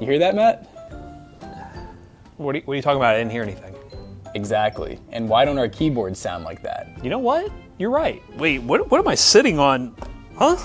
You hear that, Matt? What are you talking about? I didn't hear anything. Exactly. And why don't our keyboards sound like that? You know what? You're right. Wait, what am I sitting on? Huh?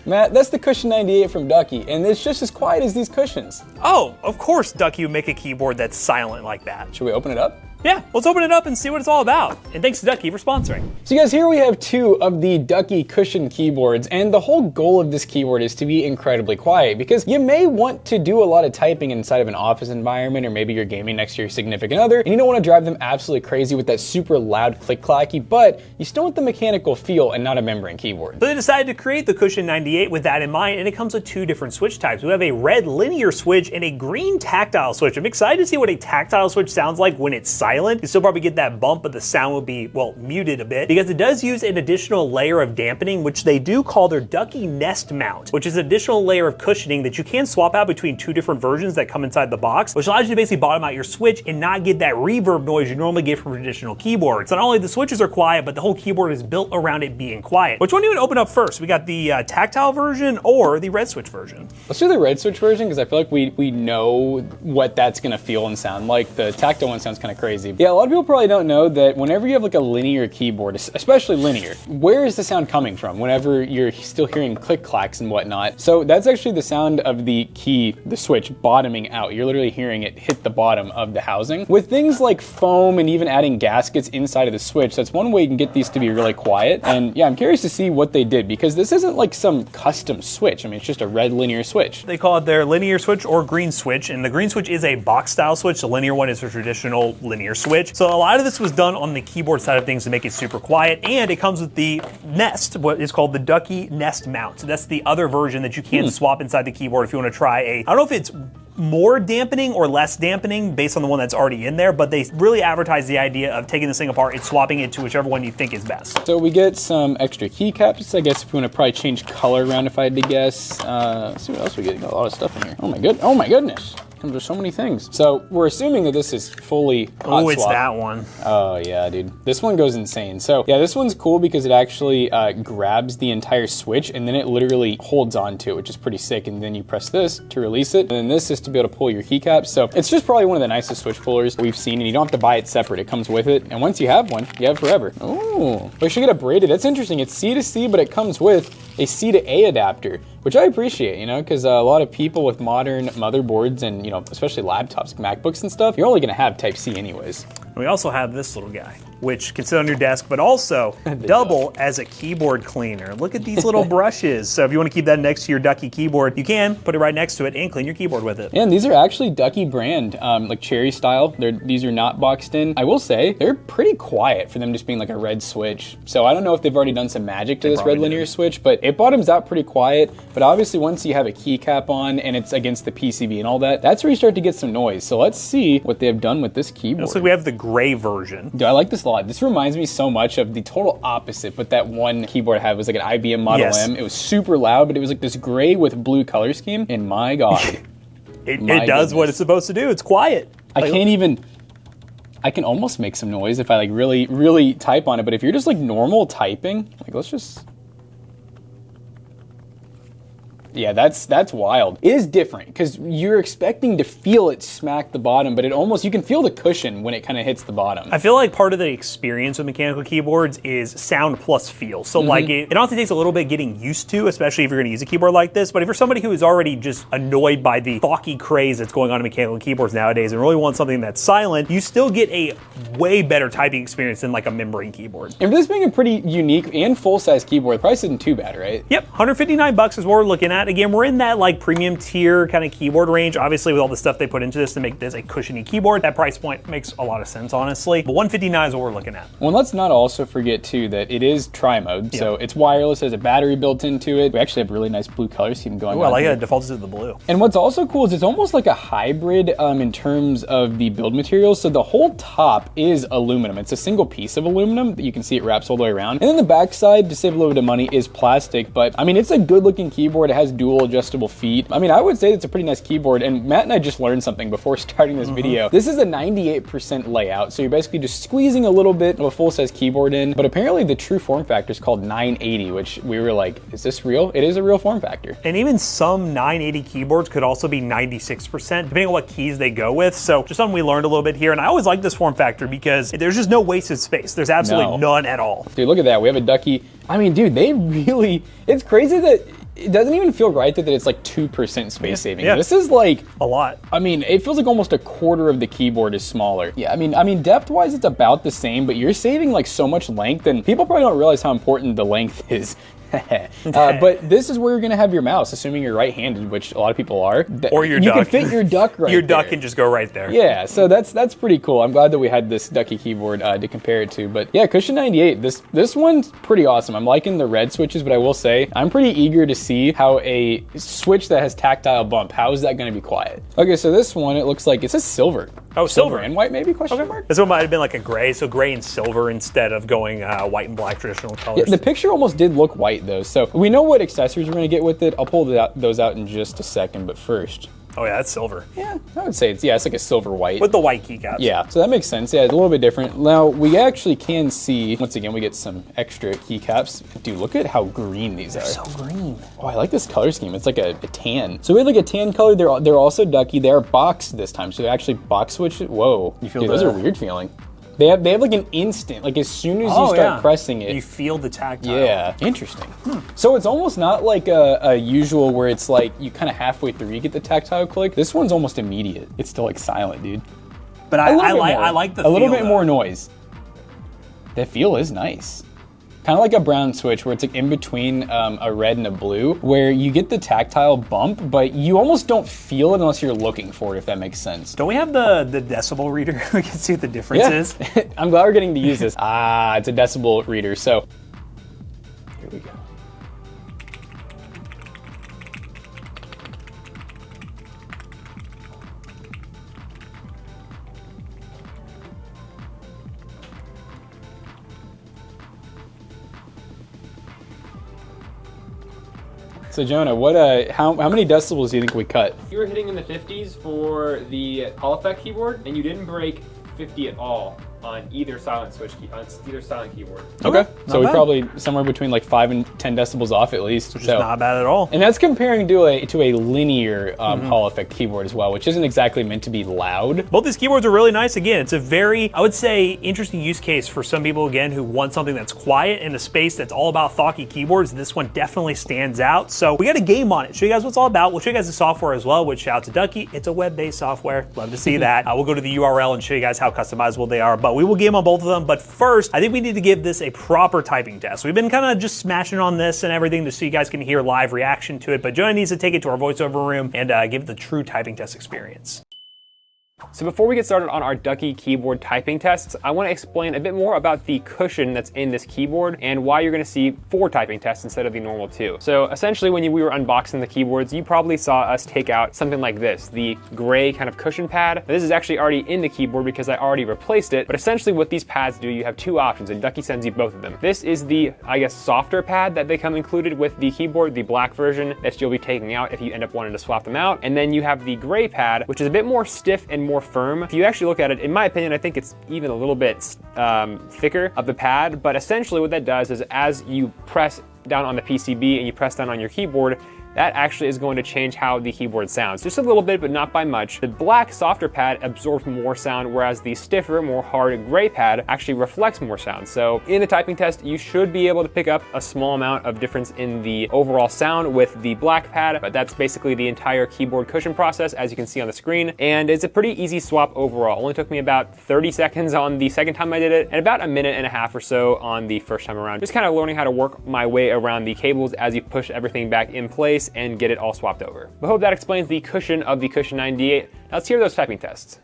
Matt, that's the Cushion98 from Ducky, and it's just as quiet as these cushions. Oh, of course Ducky would make a keyboard that's silent like that. Should we open it up? Yeah, let's open it up and see what it's all about. And thanks to Ducky for sponsoring. So guys, here we have 2 of the Ducky Cushion keyboards, and the whole goal of this keyboard is to be incredibly quiet, because you may want to do a lot of typing inside of an office environment, or maybe you're gaming next to your significant other, and you don't want to drive them absolutely crazy with that super loud click-clacky, but you still want the mechanical feel and not a membrane keyboard. So they decided to create the Cushion98 with that in mind, and it comes with 2 different switch types. We have a red linear switch and a green tactile switch. I'm excited to see what a tactile switch sounds like when it's silent. You still probably get that bump, but the sound will be, well, muted a bit, because it does use an additional layer of dampening, which they do call their Ducky Nest Mount, which is an additional layer of cushioning that you can swap out between 2 different versions that come inside the box, which allows you to basically bottom out your switch and not get that reverb noise you normally get from traditional keyboards. So not only the switches are quiet, but the whole keyboard is built around it being quiet. Which one do you want to open up first? We got the tactile version or the red switch version? Let's do the red switch version, because I feel like we know what that's going to feel and sound like. The tactile one sounds kind of crazy. Yeah, a lot of people probably don't know that whenever you have like a linear keyboard, especially linear, where is the sound coming from whenever you're still hearing click clacks and whatnot? So that's actually the sound of the key, the switch, bottoming out. You're literally hearing it hit the bottom of the housing. With things like foam and even adding gaskets inside of the switch, that's one way you can get these to be really quiet. And yeah, I'm curious to see what they did, because this isn't like some custom switch. I mean, it's just a red linear switch. They call it their linear switch or green switch, and the green switch is a box style switch. The linear one is a traditional linear switch. So a lot of this was done on the keyboard side of things to make it super quiet, and it comes with the Nest, what is called the Ducky Nest Mount. So that's the other version that you can swap inside the keyboard if you want to try I don't know if it's more dampening or less dampening based on the one that's already in there, but they really advertise the idea of taking this thing apart and swapping it to whichever one you think is best. So we get some extra keycaps, I guess, if we want to probably change color around, if I had to guess. Let's see what else we get. Got a lot of stuff in here. Oh my goodness. Comes with so many things. So we're assuming that this is fully hot swap. Oh, it's that one. Oh yeah, dude. This one goes insane. So yeah, this one's cool because it actually grabs the entire switch and then it literally holds onto it, which is pretty sick. And then you press this to release it. And then this is to be able to pull your keycaps. So it's just probably one of the nicest switch pullers we've seen, and you don't have to buy it separate. It comes with it. And once you have one, you have it forever. Oh, we should get it braided. That's interesting. It's C to C, but it comes with a C to A adapter, which I appreciate, you know, because a lot of people with modern motherboards and, you know, especially laptops, MacBooks and stuff, you're only going to have Type C anyways. And we also have this little guy, which can sit on your desk, but also double as a keyboard cleaner. Look at these little brushes. So if you want to keep that next to your Ducky keyboard, you can put it right next to it and clean your keyboard with it. And these are actually Ducky brand, like cherry style. These are not boxed in. I will say they're pretty quiet for them just being like a red switch. So I don't know if they've already done some magic to this red linear switch, but it bottoms out pretty quiet. But obviously once you have a keycap on and it's against the PCB and all that, that's where you start to get some noise. So let's see what they have done with this keyboard. Looks like we have the gray version. Dude, I like this a lot. This reminds me so much of the total opposite, but that one keyboard I had was like an IBM Model M. It was super loud, but it was like this gray with blue color scheme, and my God. It does what it's supposed to do. It's quiet. I can almost make some noise if I like really type on it, but if you're just like normal typing, like let's just... Yeah, that's wild. It is different because you're expecting to feel it smack the bottom, but it almost, you can feel the cushion when it kind of hits the bottom. I feel like part of the experience with mechanical keyboards is sound plus feel. So like it honestly takes a little bit getting used to, especially if you're gonna use a keyboard like this, but if you're somebody who is already just annoyed by the gawky craze that's going on in mechanical keyboards nowadays and really want something that's silent, you still get a way better typing experience than like a membrane keyboard. And for this being a pretty unique and full-size keyboard, the price isn't too bad, right? Yep, $159 is what we're looking at. Again, we're in that like premium tier kind of keyboard range. Obviously, with all the stuff they put into this to make this a cushiony keyboard, that price point makes a lot of sense, honestly. But $159 is what we're looking at. Well, let's not also forget too that it is tri-mode, so it's wireless, has a battery built into it. We actually have really nice blue color scheme going on. I like it. It defaults to the blue. And what's also cool is it's almost like a hybrid in terms of the build materials. So the whole top is aluminum. It's a single piece of aluminum that you can see it wraps all the way around. And then the back side, to save a little bit of money, is plastic. But I mean, it's a good looking keyboard. It has has dual adjustable feet. I mean, I would say it's a pretty nice keyboard, and Matt and I just learned something before starting this video. This is a 98% layout, so you're basically just squeezing a little bit of a full-size keyboard in, but apparently the true form factor is called 980, which we were like, is this real? It is a real form factor. And even some 980 keyboards could also be 96%, depending on what keys they go with. So just something we learned a little bit here, and I always like this form factor because there's just no wasted space. There's absolutely none at all. Dude, look at that. We have a Ducky. I mean, dude, they really, it's crazy that it doesn't even feel right that it's like 2% space saving. Yeah. This is like a lot. I mean, it feels like almost a quarter of the keyboard is smaller. Yeah, I mean, depth-wise, it's about the same, but you're saving like so much length, and people probably don't realize how important the length is. But this is where you're gonna have your mouse, assuming you're right-handed, which a lot of people are. Or your duck. duck. You can fit your duck right Your there. duck can just go right there. Yeah, so that's pretty cool. I'm glad that we had this Ducky keyboard to compare it to. But yeah, Cushion98, this one's pretty awesome. I'm liking the red switches, but I will say, I'm pretty eager to see how a switch that has tactile bump, how is that gonna be quiet? Okay, so this one, it looks like, it says silver. Oh, silver and white, maybe, question mark? This one might have been like a gray, so gray and silver instead of going white and black traditional colors. Yeah, the picture almost did look white though, so we know what accessories we're gonna get with it. I'll pull those out in just a second, but first. Oh yeah, that's silver. Yeah, I would say it's like a silver white. With the white keycaps. Yeah, so that makes sense. Yeah, it's a little bit different. Now, we actually can see, once again, we get some extra keycaps. Dude, look at how green these are. They're so green. Oh, I like this color scheme. It's like a tan. So we have like a tan color. They're also Ducky. They are boxed this time, so they actually box switch it. Whoa, you feel dude, those are weird feeling. They have like an instant, like as soon as you start pressing it. You feel the tactile. Yeah, interesting. So it's almost not like a usual where it's like you kind of halfway through you get the tactile click. This one's almost immediate. It's still like silent, dude. But I like the feel, a little bit more noise. The feel is nice. Kind of like a brown switch where it's like in between a red and a blue, where you get the tactile bump, but you almost don't feel it unless you're looking for it, if that makes sense. Don't we have the decibel reader? We can see what the difference is. I'm glad we're getting to use this. It's a decibel reader, so here we go. So Jonah, what how many decibels do you think we cut? You were hitting in the 50s for the Hall Effect keyboard, and you didn't break 50 at all on either silent keyboard. Okay, so we're probably somewhere between like 5 and 10 decibels off at least. Which is not bad at all. And that's comparing to a linear Hall Effect keyboard as well, which isn't exactly meant to be loud. Both these keyboards are really nice. Again, it's a very, I would say, interesting use case for some people, again, who want something that's quiet in a space that's all about thocky keyboards. This one definitely stands out. So we got a game on it. Show you guys what it's all about. We'll show you guys the software as well, which shout out to Ducky. It's a web-based software. Love to see that. We'll go to the URL and show you guys how customizable they are, but we will game on both of them. But first, I think we need to give this a proper typing test. We've been kind of just smashing on this and everything just so you guys can hear live reaction to it, but Jonah needs to take it to our voiceover room and give it the true typing test experience. So before we get started on our Ducky keyboard typing tests, I want to explain a bit more about the cushion that's in this keyboard and why you're going to see 4 typing tests instead of the normal 2. So essentially when we were unboxing the keyboards, you probably saw us take out something like this, the gray kind of cushion pad. Now, this is actually already in the keyboard because I already replaced it, but essentially what these pads do, you have 2 options and Ducky sends you both of them. This is the, I guess, softer pad that they come included with the keyboard, the black version that you'll be taking out if you end up wanting to swap them out. And then you have the gray pad, which is a bit more stiff and more firm. If you actually look at it, in my opinion, I think it's even a little bit thicker of the pad, but essentially what that does is as you press down on the PCB and you press down on your keyboard, that actually is going to change how the keyboard sounds. Just a little bit, but not by much. The black, softer pad absorbs more sound, whereas the stiffer, more hard gray pad actually reflects more sound. So in the typing test, you should be able to pick up a small amount of difference in the overall sound with the black pad, but that's basically the entire keyboard cushion process, as you can see on the screen. And it's a pretty easy swap overall. Only took me about 30 seconds on the second time I did it, and about a minute and a half or so on the first time around. Just kind of learning how to work my way around the cables as you push everything back in place and get it all swapped over. But I hope that explains the cushion of the Cushion98. Now let's hear those typing tests.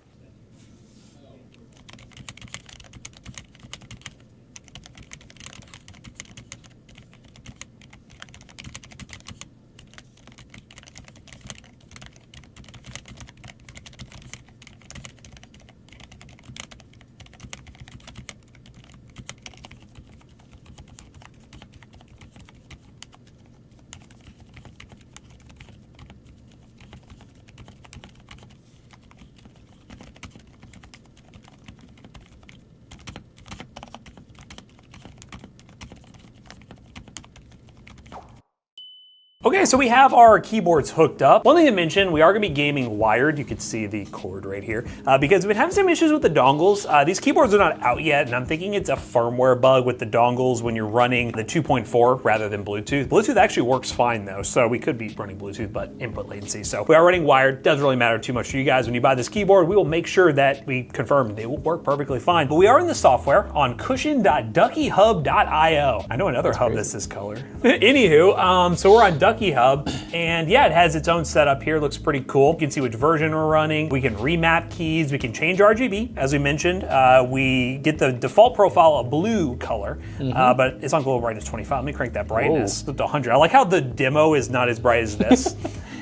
Okay, so we have our keyboards hooked up. One thing to mention, we are gonna be gaming wired. You can see the cord right here, because we've been having some issues with the dongles. These keyboards are not out yet, and I'm thinking it's a firmware bug with the dongles when you're running the 2.4 rather than Bluetooth. Bluetooth actually works fine though, so we could be running Bluetooth, but input latency. So we are running wired, doesn't really matter too much to you guys. When you buy this keyboard, we will make sure that we confirm they will work perfectly fine. But we are in the software on cushion.duckyhub.io. I know another hub that's this color. Anywho, so we're on Ducky Hub, and yeah, it has its own setup here. Looks pretty cool. You can see which version we're running. We can remap keys. We can change RGB, as we mentioned. We get the default profile a blue color, but it's on global brightness 25. Let me crank that brightness up to 100. I like how the demo is not as bright as this.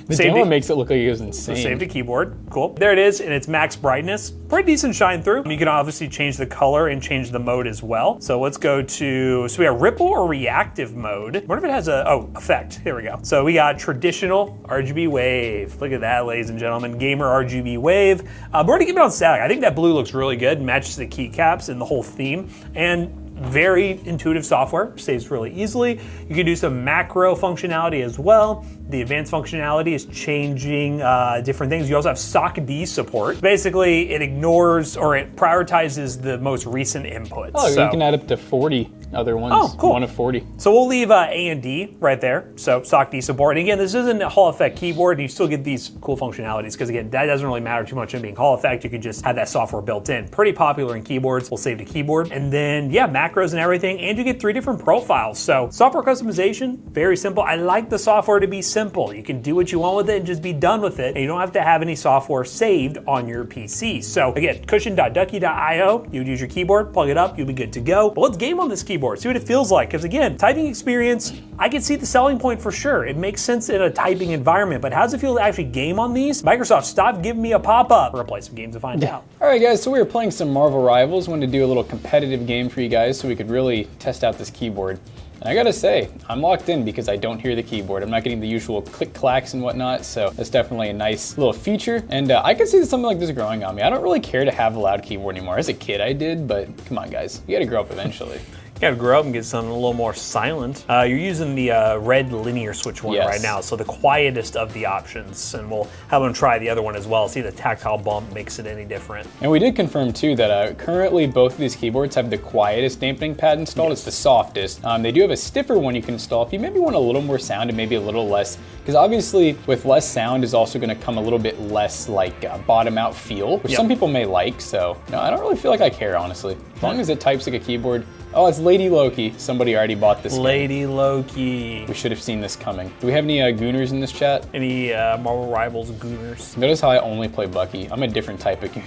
The demo makes it look like it was insane. Save to keyboard, cool. There it is in its max brightness. Pretty decent shine through. You can obviously change the color and change the mode as well. So let's go to, so we have ripple or reactive mode. I wonder if it has a, effect, here we go. So we got traditional RGB wave. Look at that, ladies and gentlemen, gamer RGB wave. We're gonna keep it on static. I think that blue looks really good, matches the keycaps and the whole theme. And very intuitive software, saves really easily. You can do some macro functionality as well. The advanced functionality is changing different things. You also have SOC-D support. Basically, it ignores or it prioritizes the most recent inputs. Oh, so you can add up to 40 other ones. Oh, cool. 1 of 40. So we'll leave A and D right there. So SOC-D support. And again, this isn't a Hall effect keyboard. And you still get these cool functionalities because again, that doesn't really matter too much in being Hall effect. You can just have that software built in. Pretty popular in keyboards. We'll save to keyboard. And then yeah, macros and everything. And you get 3 different profiles. So software customization, very simple. I like the software to be simple. You can do what you want with it and just be done with it. And you don't have to have any software saved on your PC. So again, cushion.ducky.io. You would use your keyboard, plug it up, you'll be good to go. But let's game on this keyboard, see what it feels like. Because again, typing experience, I can see the selling point for sure. It makes sense in a typing environment, but how does it feel to actually game on these? Microsoft, stop giving me a pop-up. We're gonna play some games to find out. All right, guys, so we were playing some Marvel Rivals. Wanted to do a little competitive game for you guys so we could really test out this keyboard. And I gotta say, I'm locked in because I don't hear the keyboard. I'm not getting the usual click clacks and whatnot, so that's definitely a nice little feature. And I can see something like this growing on me. I don't really care to have a loud keyboard anymore. As a kid, I did, but come on, guys, you gotta grow up eventually. You gotta grow up and get something a little more silent. You're using the red linear switch one right now, so the quietest of the options. And we'll have them try the other one as well, see if the tactile bump makes it any different. And we did confirm too that currently both of these keyboards have the quietest dampening pad installed. It's the softest. They do have a stiffer one you can install if you maybe want a little more sound and maybe a little less, because obviously with less sound is also gonna come a little bit less like bottom out feel, which some people may like, so no, I don't really feel like I care, honestly. As long as it types like a keyboard. Oh, it's Lady Loki. Somebody already bought this Lady Loki. We should have seen this coming. Do we have any gooners in this chat? Any Marvel Rivals gooners? Notice how I only play Bucky. I'm a different type of gooner.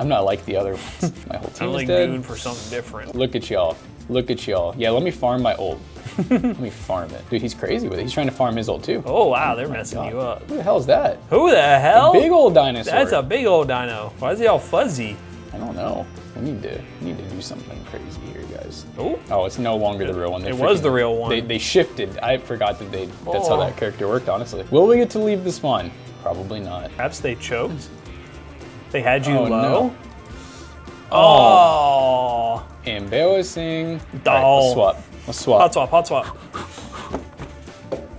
I'm not like the other ones. My whole team is dead. Goon for something different. Look at y'all. Look at y'all. Yeah, let me farm my ult. Let me farm it. Dude, he's crazy with it. He's trying to farm his ult too. Oh wow, they're messing you up. Who the hell is that? Who the hell? A big old dinosaur. That's a big old dino. Why is he all fuzzy? I don't know. I need to do something crazy here, guys. Oh, it's no longer the real one. It was the real one. They shifted. I forgot that that's how that character worked, honestly. Will we get to leave the spawn? Probably not. Perhaps they choked. They had you low. No. Oh. Embarrassing. Oh. All right, let's swap. Hot swap.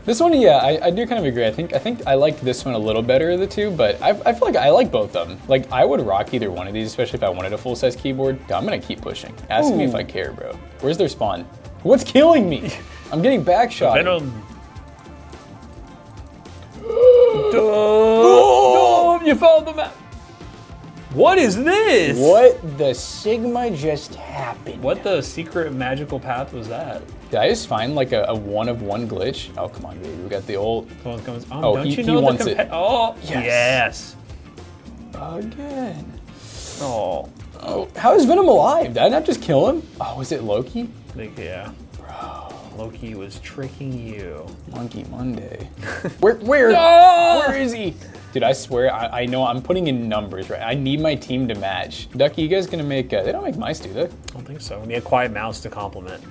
This one, yeah, I do kind of agree. I think I like this one a little better of the two, but I feel like I like both of them. Like, I would rock either one of these, especially if I wanted a full-size keyboard. I'm gonna keep pushing. Ask me if I care, bro. Where's their spawn? What's killing me? I'm getting backshot. Oh, you found the map. What is this? What the Sigma just happened? What the secret magical path was that? Did I just find like a one of one glitch? Oh, come on, baby. We got the old. Oh, don't you know he wants it. Oh, yes. Again. Oh. How is Venom alive? Did I not just kill him? Oh, is it Loki? Yeah. Bro. Loki was tricking you. Monkey Monday. Where is he? Dude, I swear, I know I'm putting in numbers, right? I need my team to match. Ducky, you guys gonna make, they don't make mice, do they? I don't think so. We need a quiet mouse to complement.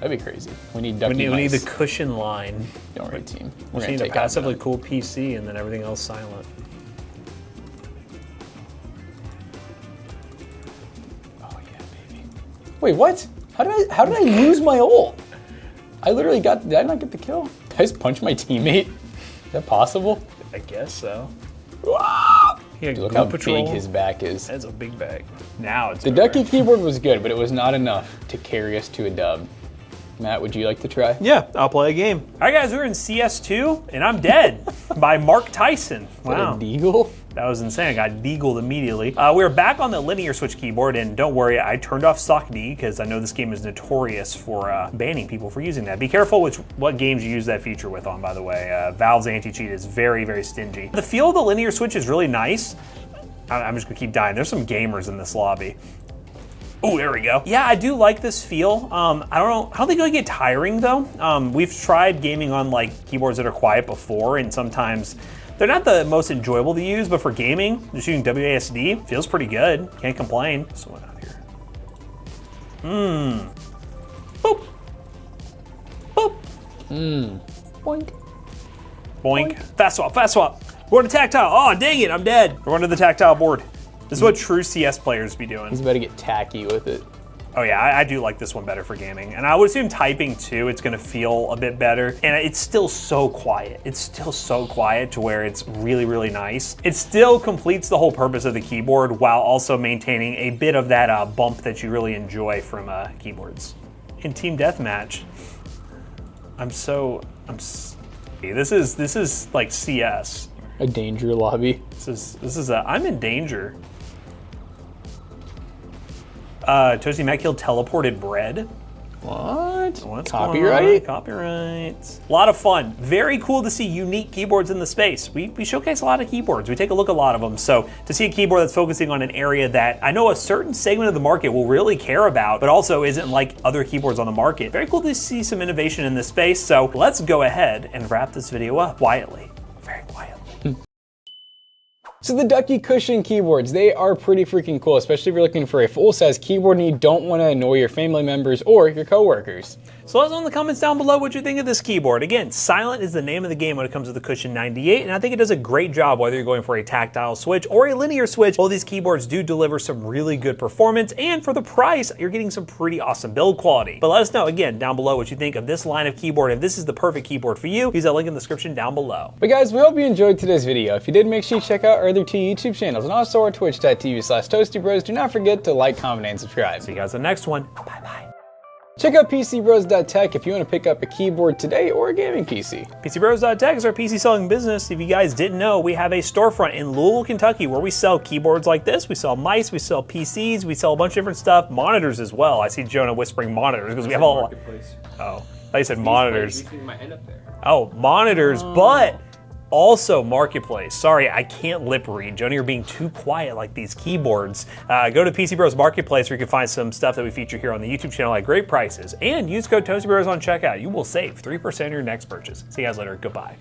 That'd be crazy. We need Ducky We need the cushion line. Don't worry, team. We need a passively cool PC and then everything else silent. Oh yeah, baby. Wait, what? How did I lose my ult? I literally did I not get the kill? I just punch my teammate? Is that possible? I guess so. Dude, look how big his back is. That's a big bag. Now it's The Ducky keyboard was good, but it was not enough to carry us to a dub. Matt, would you like to try? Yeah, I'll play a game. All right, guys, we're in CS2, and I'm dead by Mark Tyson. Wow. Deagle? That was insane. I got deagled immediately. We're back on the linear switch keyboard, and don't worry, I turned off sock D because I know this game is notorious for banning people for using that. Be careful what games you use that feature with on, by the way. Valve's anti-cheat is very, very stingy. The feel of the linear switch is really nice. I'm just gonna keep dying. There's some gamers in this lobby. Oh, there we go. Yeah, I do like this feel. I don't think it'll get tiring though. We've tried gaming on like keyboards that are quiet before, and sometimes they're not the most enjoyable to use, but for gaming, just using WASD feels pretty good. Can't complain. This one out here. Boop. Boop. Boink. Boink. Fast swap, fast swap. We're going to tactile. Oh, dang it, I'm dead. We're going to the tactile board. This is what true CS players be doing. He's about to get tacky with it. Oh yeah, I do like this one better for gaming. And I would assume typing too, it's gonna feel a bit better. And it's still so quiet. It's still so quiet to where it's really, really nice. It still completes the whole purpose of the keyboard while also maintaining a bit of that bump that you really enjoy from keyboards. In Team Deathmatch, this is like CS. A danger lobby. I'm in danger. Toasty Matt killed teleported bread. What? What's Copyright? Copyright. A lot of fun. Very cool to see unique keyboards in the space. We showcase a lot of keyboards. We take a look at a lot of them. So to see a keyboard that's focusing on an area that I know a certain segment of the market will really care about, but also isn't like other keyboards on the market. Very cool to see some innovation in this space. So let's go ahead and wrap this video up quietly. Very quietly. So the Ducky Cushion keyboards, they are pretty freaking cool, especially if you're looking for a full-size keyboard and you don't want to annoy your family members or your coworkers. So let us know in the comments down below what you think of this keyboard. Again, silent is the name of the game when it comes to the Cushion98, and I think it does a great job whether you're going for a tactile switch or a linear switch. Both these keyboards do deliver some really good performance, and for the price, you're getting some pretty awesome build quality. But let us know, again, down below what you think of this line of keyboard. If this is the perfect keyboard for you, use that link in the description down below. But guys, we hope you enjoyed today's video. If you did, make sure you check out our other two YouTube channels and also our twitch.tv/ToastyBros. Do not forget to like, comment, and subscribe. See you guys in the next one. Bye-bye. Check out PCBros.tech if you want to pick up a keyboard today or a gaming PC. PCBros.tech is our PC selling business. If you guys didn't know, we have a storefront in Louisville, Kentucky where we sell keyboards like this. We sell mice, we sell PCs, we sell a bunch of different stuff, monitors as well. I see Jonah whispering monitors because we have a lot. Oh, I thought you said monitors. Oh, monitors, but also Marketplace. Sorry, I can't lip read. Jonah, you're being too quiet like these keyboards. Go to PC Bros Marketplace where you can find some stuff that we feature here on the YouTube channel at great prices. And use code ToastyBros on checkout. You will save 3% on your next purchase. See you guys later. Goodbye.